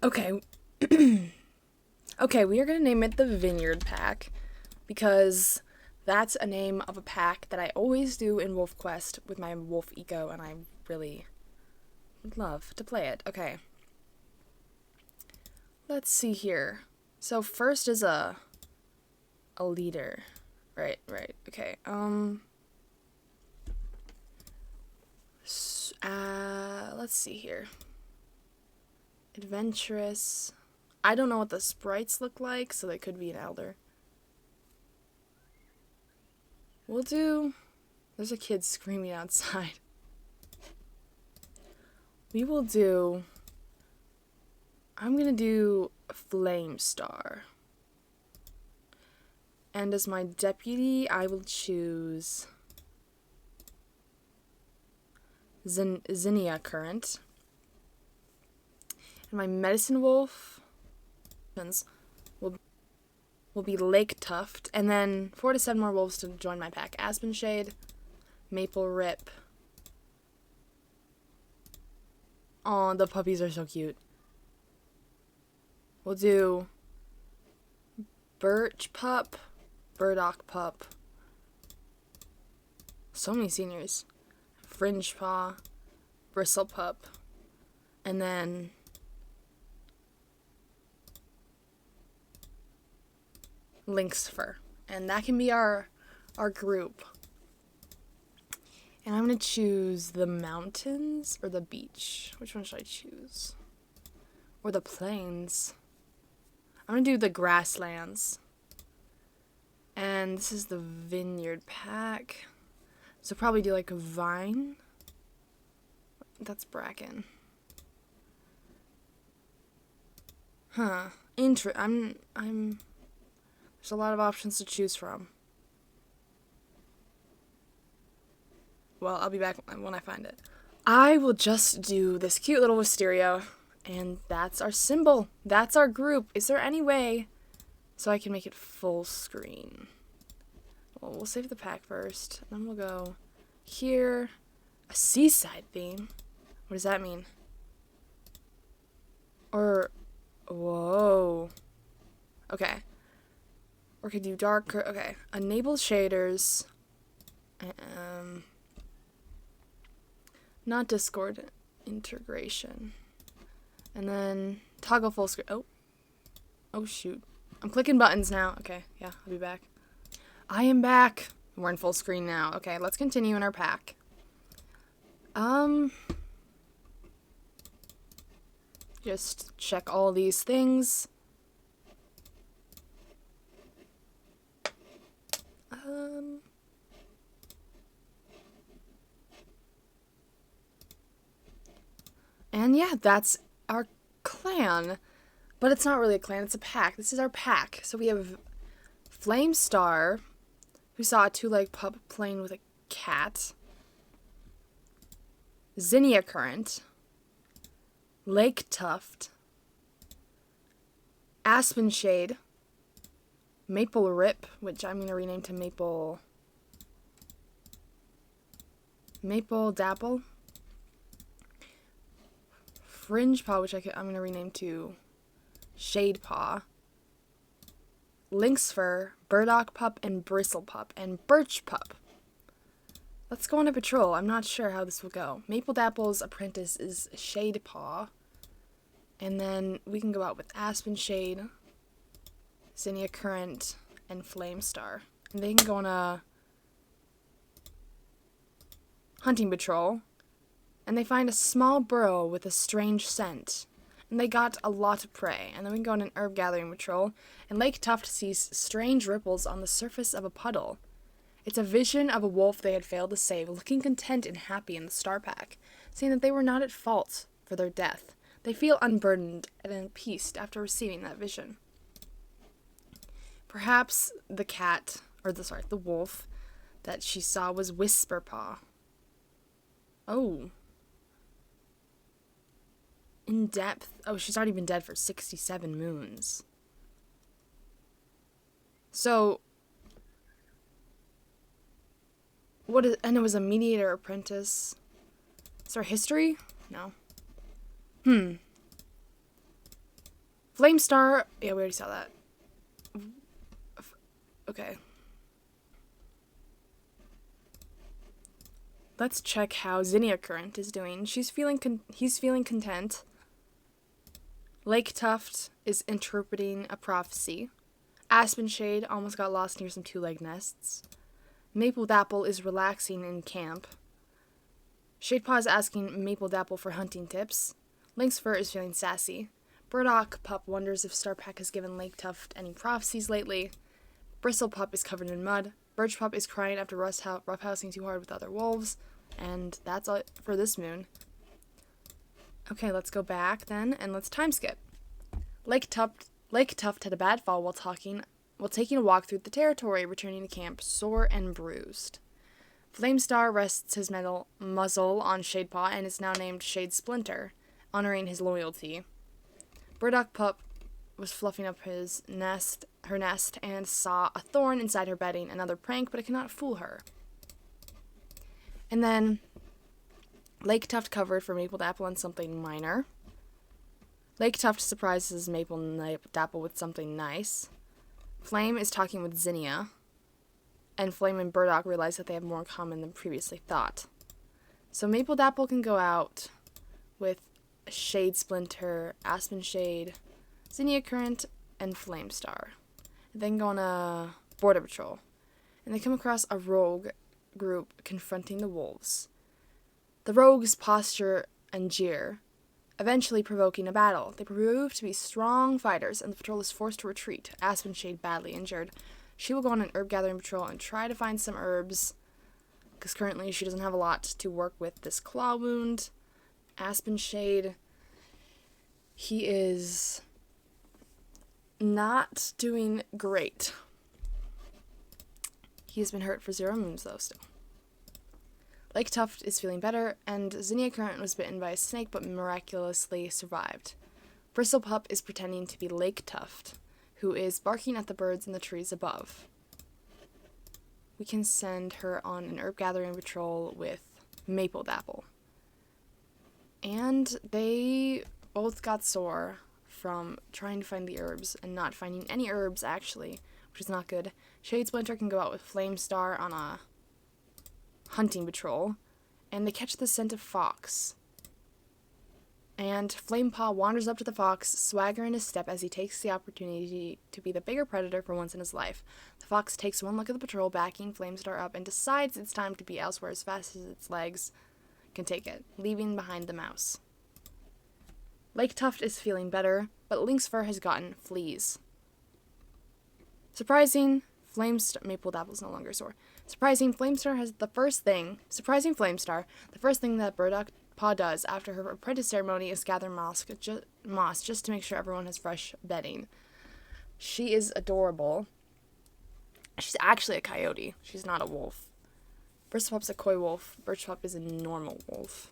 Okay. Okay, we are going to name it the Vineyard Pack because that's a name of a pack that I always do in Wolf Quest with my Wolf Eco, and I really would love to play it. Okay. Let's see here. So first is a leader. Right. Okay. Let's see here. Adventurous. I don't know what the sprites look like, so they could be an elder. We'll do... There's a kid screaming outside. We will do... I'm gonna do Flame Star. And as my deputy, I will choose Zinnia Current. And my Medicine Wolf will be Lake Tuft. And then 4 to 7 more wolves to join my pack. Aspen Shade, Maple Rip. Aw, the puppies are so cute. We'll do Birch Pup, Burdock Pup. So many seniors. Fringe Paw, Bristle Pup, and then Lynx Fur. And that can be our group. And I'm going to choose the mountains or the beach. Which one should I choose? Or the plains. I'm going to do the grasslands. And this is the Vineyard Pack. So probably do like a vine. That's bracken. Huh. I'm there's a lot of options to choose from. Well, I'll be back when I find it. I will just do this cute little wisteria, and that's our symbol. That's our group. Is there any way so I can make it full screen? Well, we'll save the pack first, and then we'll go here. A seaside theme? What does that mean? Or, whoa. Okay. Or could do darker, okay. Enable shaders. Not Discord integration. And then toggle full screen. Oh shoot. I'm clicking buttons now. Okay, yeah, I'll be back. I am back. We're in full screen now. Okay, let's continue in our pack. Just check all these things. And yeah, that's our clan. But it's not really a clan, it's a pack. This is our pack. So we have Flame Star, who saw a 2-leg pup playing with a cat. Zinnia Current. Lake Tuft. Aspen Shade. Maple Rip, which I'm going to rename to Maple Dapple. Fringe Paw, which I'm going to rename to Shade Paw. Lynx Fur, Burdock Pup, and Bristle Pup, and Birch Pup. Let's go on a patrol. I'm not sure how this will go. Maple Dapple's apprentice is Shade Paw. And then we can go out with Aspen Shade, Zinnia Current, and Flame Star. And they can go on a hunting patrol. And they find a small burrow with a strange scent. And they got a lot of prey. And then we can go on an herb gathering patrol. And Lake Tuft sees strange ripples on the surface of a puddle. It's a vision of a wolf they had failed to save, looking content and happy in the star pack, saying that they were not at fault for their death. They feel unburdened and at peace after receiving that vision. Perhaps the wolf that she saw was Whisperpaw. Oh. In depth. Oh, she's already been dead for 67 moons. So, and it was a mediator apprentice. Is there history? No. Flamestar, yeah, we already saw that. Okay. Let's check how Zinnia Current is doing. He's feeling content. Lake Tuft is interpreting a prophecy. Aspen Shade almost got lost near some two-leg nests. Maple Dapple is relaxing in camp. Shadepaw is asking Maple Dapple for hunting tips. Lynx Fur is feeling sassy. Burdock Pup wonders if Starpack has given Lake Tuft any prophecies lately. Bristle Pup is covered in mud. Birch Pup is crying after roughhousing too hard with other wolves. And that's all for this moon. Okay, let's go back then, and let's time skip. Lake Tuft had a bad fall while taking a walk through the territory, returning to camp sore and bruised. Flamestar rests his muzzle on Shadepaw and is now named Shade Splinter, honoring his loyalty. Burdock Pup was fluffing up her nest, and saw a thorn inside her bedding, another prank, but it cannot fool her. And then Lake Tuft covered for Maple Dapple on something minor. Lake Tuft surprises Maple Dapple with something nice. Flame is talking with Zinnia, and Flame and Burdock realize that they have more in common than previously thought. So Maple Dapple can go out with Shade Splinter, Aspen Shade, Zinnia Current, and Flamestar. Then go on a border patrol, and they come across a rogue group confronting the wolves. The rogues posture and jeer, eventually provoking a battle. They prove to be strong fighters, and the patrol is forced to retreat. Aspen Shade badly injured. She will go on an herb gathering patrol and try to find some herbs, because currently she doesn't have a lot to work with this claw wound. Aspen Shade, he is not doing great. He has been hurt for 0 moons, though, still. Lake Tuft is feeling better, and Zinnia Current was bitten by a snake but miraculously survived. Bristle Pup is pretending to be Lake Tuft, who is barking at the birds in the trees above. We can send her on an herb gathering patrol with Maple Dapple. And they both got sore from trying to find the herbs and not finding any herbs, actually, which is not good. Shade Splinter can go out with Flamestar on a hunting patrol, and they catch the scent of fox. And Flamepaw wanders up to the fox, swagger in his step as he takes the opportunity to be the bigger predator for once in his life. The fox takes one look at the patrol, backing Flamestar up, and decides it's time to be elsewhere as fast as its legs can take it, leaving behind the mouse. Lake Tuft is feeling better, but Lynx Fur has gotten fleas. Surprising Maple Dapple's no longer sore. Surprising Flamestar, the first thing that Burdock Paw does after her apprentice ceremony is gather moss just to make sure everyone has fresh bedding. She is adorable. She's actually a coyote. She's not a wolf. Bristle Pup's a coy wolf. Birch Pup is a normal wolf.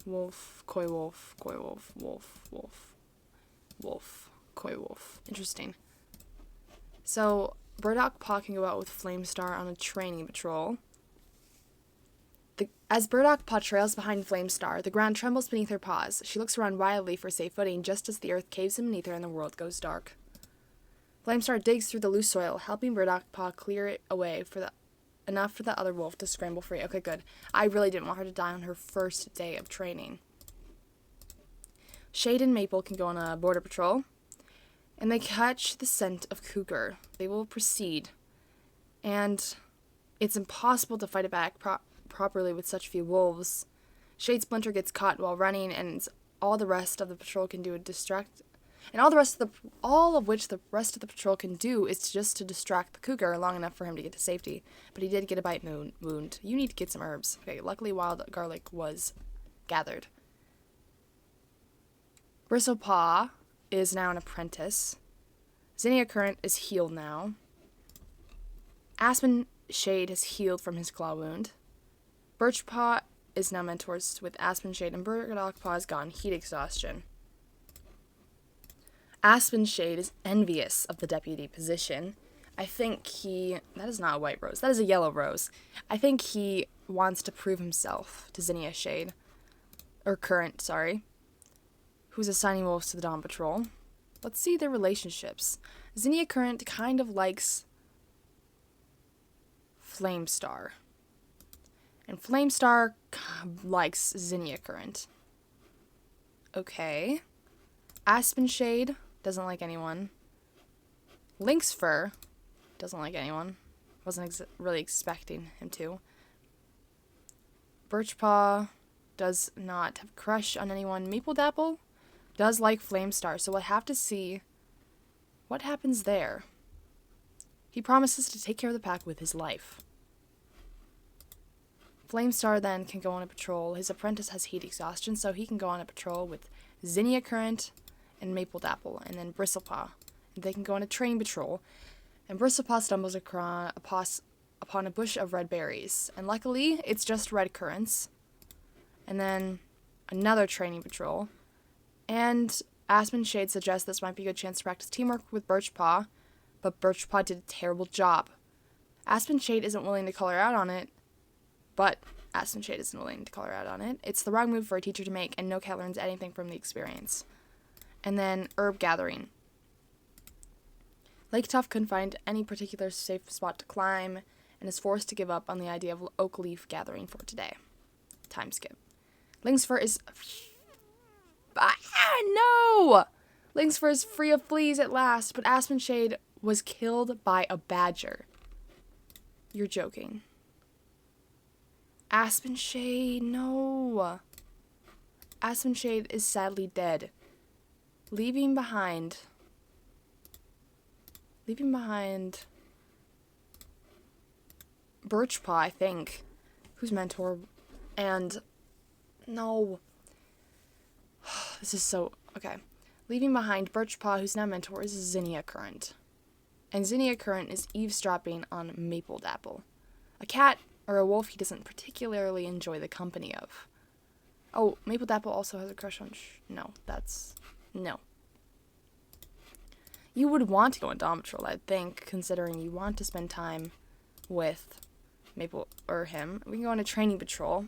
Wolf, coy wolf, coy wolf, wolf, wolf, wolf, coy wolf. Interesting. So Burdock Paw can go out with Flamestar on a training patrol. As Burdock Paw trails behind Flamestar, the ground trembles beneath her paws. She looks around wildly for safe footing just as the earth caves in beneath her and the world goes dark. Flamestar digs through the loose soil, helping Burdock Paw clear it away enough for the other wolf to scramble free. Okay, good. I really didn't want her to die on her first day of training. Shade and Maple can go on a border patrol, and they catch the scent of cougar. They will proceed, and it's impossible to fight it back properly with such few wolves. Shade Splinter gets caught while running, and all the rest of the patrol can do is distract. And all of which the rest of the patrol can do is just to distract the cougar long enough for him to get to safety. But he did get a bite wound. You need to get some herbs. Okay, luckily wild garlic was gathered. Bristlepaw is now an apprentice. Zinnia Current is healed now. Aspen Shade has healed from his claw wound. Birchpaw is now mentors with Aspen Shade, and Burdock Paw has gotten heat exhaustion. Aspen Shade is envious of the deputy position. I think that is not a white rose, that is a yellow rose. I think he wants to prove himself to Zinnia Current, who's assigning wolves to the Dawn Patrol. Let's see their relationships. Zinnia Current kind of likes Flamestar. And Flamestar likes Zinnia Current. Okay. Aspen Shade doesn't like anyone. Lynx Fur doesn't like anyone. Wasn't really expecting him to. Birchpaw does not have a crush on anyone. Maple Dapple does like Flamestar, so we'll have to see what happens there. He promises to take care of the pack with his life. Flamestar then can go on a patrol. His apprentice has heat exhaustion, so he can go on a patrol with Zinnia Current and Maple Dapple, and then Bristlepaw. And they can go on a training patrol, and Bristlepaw stumbles upon a bush of red berries, and luckily it's just red currants. And then another training patrol, and Aspen Shade suggests this might be a good chance to practice teamwork with Birchpaw, but Birchpaw did a terrible job. Aspen Shade isn't willing to call her out on it, but Aspen Shade isn't willing to call her out on it. It's the wrong move for a teacher to make, and no cat learns anything from the experience. And then Herb Gathering. Lake Tuff couldn't find any particular safe spot to climb, and is forced to give up on the idea of oak leaf gathering for today. Time skip. Lynx Fur is... no! Lynx Fur is free of fleas at last, but Aspen Shade was killed by a badger. You're joking. Aspen Shade, no. Aspen Shade is sadly dead. Leaving behind Birchpaw, I think, who's mentor, and no. This is so, okay. Leaving behind Birchpaw, who's now mentor, is Zinnia Current. And Zinnia Current is eavesdropping on Maple Dapple, a cat or a wolf he doesn't particularly enjoy the company of. Oh, Maple Dapple also has a crush on no. You would want to go on Domitrol, I think, considering you want to spend time with Maple or him. We can go on a training patrol.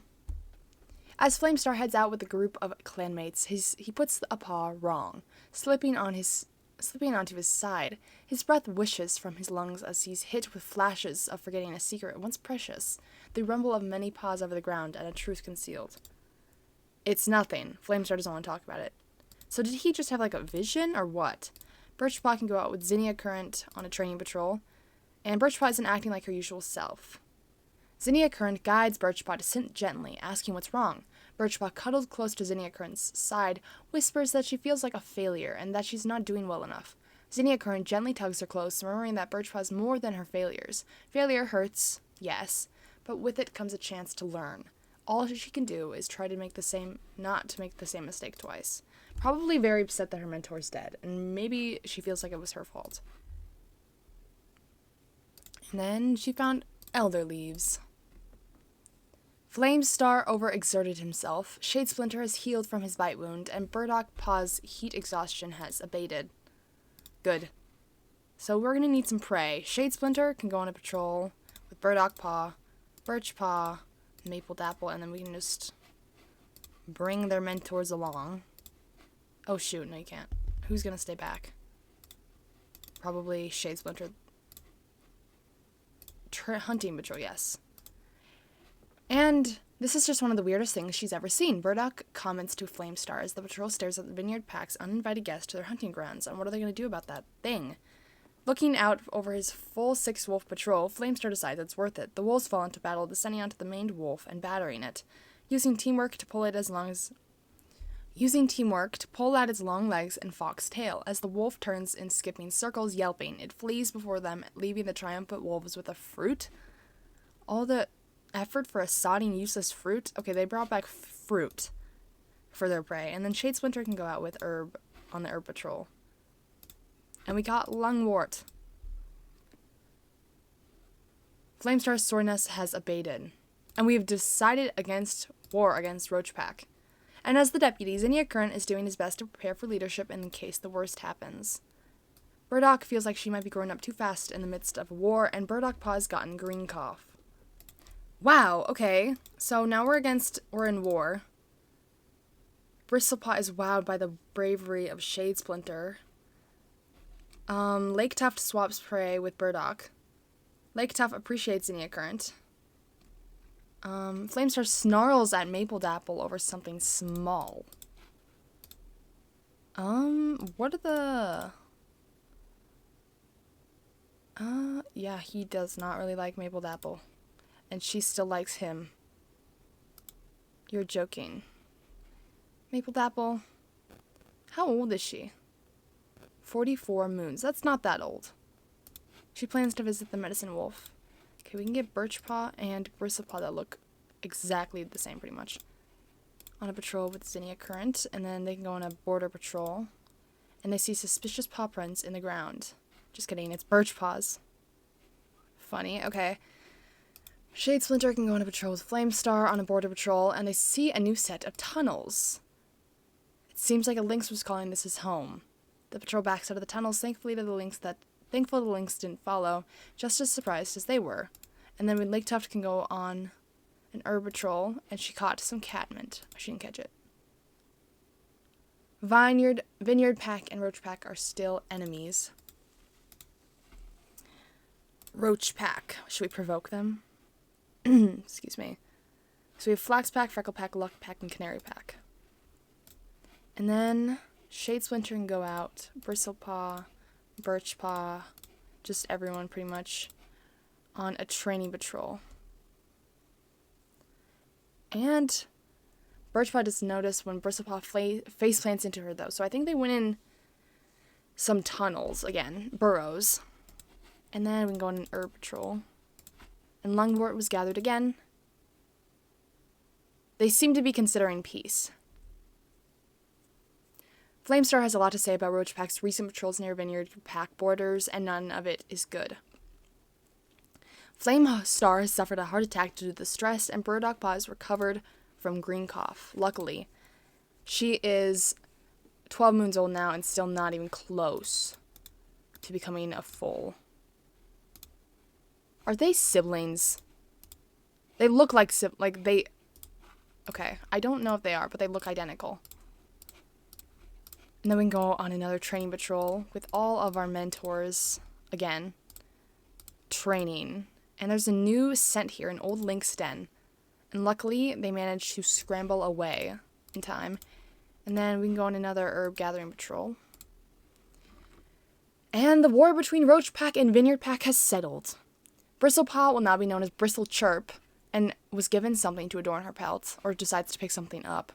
As Flamestar heads out with a group of clanmates, he puts a paw wrong, slipping onto his side. His breath whishes from his lungs as he's hit with flashes of forgetting a secret once precious, the rumble of many paws over the ground, and a truth concealed. It's nothing. Flamestar doesn't want to talk about it. So did he just have like a vision, or what? Birchpaw can go out with Zinnia Current on a training patrol, and Birchpaw isn't acting like her usual self. Zinnia Current guides Birchpaw to sit gently, asking what's wrong. Birchpaw, cuddled close to Zinnia Current's side, whispers that she feels like a failure and that she's not doing well enough. Zinnia Current gently tugs her close, murmuring that Birchpaw is more than her failures. Failure hurts, yes, but with it comes a chance to learn. All she can do is try to not to make the same mistake twice. Probably very upset that her mentor's dead, and maybe she feels like it was her fault. And then she found elder leaves. Flamestar overexerted himself, Shade Splinter has healed from his bite wound, and Burdock Paw's heat exhaustion has abated. Good. So we're gonna need some prey. Shade Splinter can go on a patrol with Burdock Paw, Birchpaw, Maple Dapple, and then we can just bring their mentors along. Oh shoot, no you can't. Who's gonna stay back? Probably Shade Splinter. Hunting patrol, yes. And this is just one of the weirdest things she's ever seen. Burdock comments to Flamestar as the patrol stares at the Vineyard pack's uninvited guests to their hunting grounds, and what are they going to do about that thing? Looking out over his full 6-wolf patrol, Flamestar decides it's worth it. The wolves fall into battle, descending onto the maned wolf and battering it, using teamwork to pull at its long legs and fox tail. As the wolf turns in skipping circles, yelping, it flees before them, leaving the triumphant wolves with a fruit. All the effort for a sodding, useless fruit? Okay, they brought back fruit for their prey. And then Shade Splinter can go out with Herb on the herb patrol. And we got Lungwort. Flamestar's soreness has abated. And we have decided against war against Roachpack. And as the deputy, Zinnia Current is doing his best to prepare for leadership in case the worst happens. Burdock feels like she might be growing up too fast in the midst of a war, and Burdock Paw's gotten green cough. Wow, okay. So now we're in war. Bristlepaw is wowed by the bravery of Shade Splinter. Lake Tuft swaps prey with Burdock. Lake Tuft appreciates Zinnia Current. Flamestar snarls at Maple Dapple over something small. What are the... yeah, he does not really like Maple Dapple. And she still likes him. You're joking. Maple Dapple, how old is she? 44 moons. That's not that old. She plans to visit the Medicine Wolf. Okay, we can get Birchpaw and Bristlepaw that look exactly the same, pretty much. On a patrol with Zinnia Current, and then they can go on a border patrol. And they see suspicious paw prints in the ground. Just kidding, it's Birchpaws. Funny, okay. Shade Splinter can go on a patrol with Flamestar on a border patrol, and they see a new set of tunnels. It seems like a lynx was calling this his home. The patrol backs out of the tunnels, thankful the lynx didn't follow, just as surprised as they were. And then when Lake Tuft can go on an herb patrol, and she caught some catmint. She didn't catch it. Vineyard Pack and Roach Pack are still enemies. Roach Pack. Should we provoke them? Excuse me. So we have Flax Pack, Freckle Pack, Luck Pack, and Canary Pack. And then Shade Splinter can go out. Bristlepaw, Birchpaw, just everyone pretty much on a training patrol. And Birchpaw just noticed when Bristlepaw face plants into her, though. So I think they went in some tunnels again, burrows. And then we can go on an herb patrol. And Lungwort was gathered again. They seem to be considering peace. Flamestar has a lot to say about Roach Pack's recent patrols near Vineyard Pack borders, and none of it is good. Flamestar has suffered a heart attack due to the stress, and Burdock Paw is recovered from green cough. Luckily, she is 12 moons old now and still not even close to becoming a full. Are they siblings? They look like they... Okay, I don't know if they are, but they look identical. And then we can go on another training patrol with all of our mentors, again, training. And there's a new scent here, an old lynx den. And luckily, they managed to scramble away in time. And then we can go on another herb gathering patrol. And the war between Roach Pack and Vineyard Pack has settled. Bristlepaw will now be known as Bristle Chirp, and was given something to adorn her pelt, or decides to pick something up.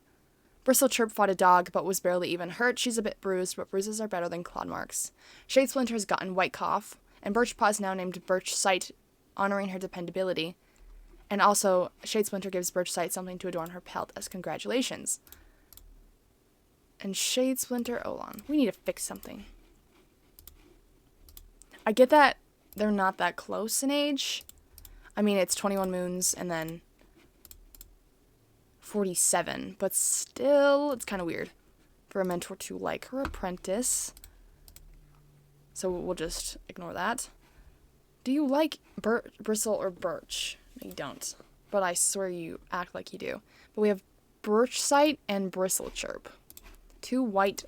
Bristle Chirp fought a dog, but was barely even hurt. She's a bit bruised, but bruises are better than claw marks. Shade Splinter has gotten white cough, and Birchpaw is now named Birch Sight, honoring her dependability. And also, Shade Splinter gives Birch Sight something to adorn her pelt as congratulations. And Shade Splinter, hold on, we need to fix something. I get that they're not that close in age. I mean, it's 21 moons and then 47, but still, it's kind of weird for a mentor to like her apprentice. So we'll just ignore that. Do you like Bristle or Birch? No, you don't. But I swear you act like you do. But we have Birch Sight and Bristle Chirp. Two white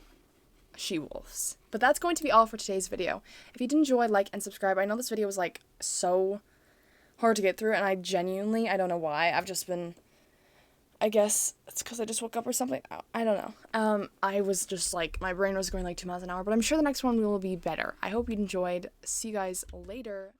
she-wolves. But that's going to be all for today's video. If you did enjoy, like and subscribe. I know this video was like so hard to get through, and I don't know why. I've just been, I guess it's because I just woke up or something. I don't know. I was just like, my brain was going like 2 miles an hour, but I'm sure the next one will be better. I hope you enjoyed. See you guys later.